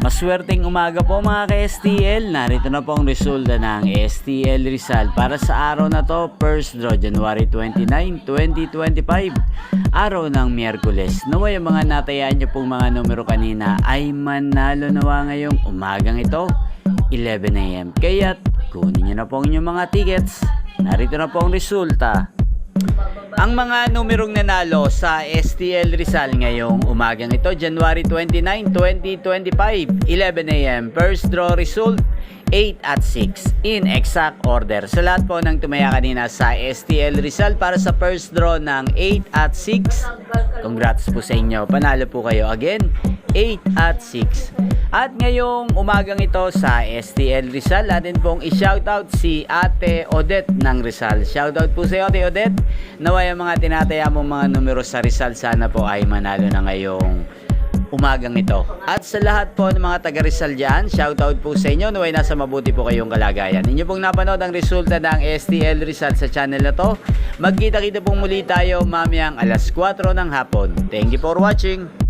Maswerteng umaga po mga ka-STL. Narito na po ang resulta ng STL Rizal para sa araw na to, first draw January 29, 2025. Araw ng Miyerkules. Naway ang mga natayaan nyo pong mga numero kanina ay manalo nawa ngayong umagang ito, 11 AM. Kaya't kunin nyo na po ang inyong mga tickets. Narito na po ang resulta. Ang mga numerong nanalo sa STL Rizal ngayong umagang ito, January 29, 2025, 11 AM. First draw result, 8 at 6 in exact order. Sa lahat po ng tumaya kanina sa STL Rizal para sa first draw ng 8 at 6, congrats po sa inyo. Panalo po kayo again, 8 at 6. At ngayong umagang ito sa STL Rizal, natin pong i-shoutout si Ate Odette ng Rizal. Shoutout po sa iyo, Ate Odette. Naway ang mga tinataya mong mga numero sa Rizal, sana po ay manalo na ngayong umagang ito. At sa lahat po ng mga taga Rizal dyan, shoutout po sa inyo. Naway nasa mabuti po kayong kalagayan. Inyo pong napanood ang resulta ng STL Rizal sa channel na to. Magkita-kita pong muli tayo mamayang alas 4 ng hapon. Thank you for watching.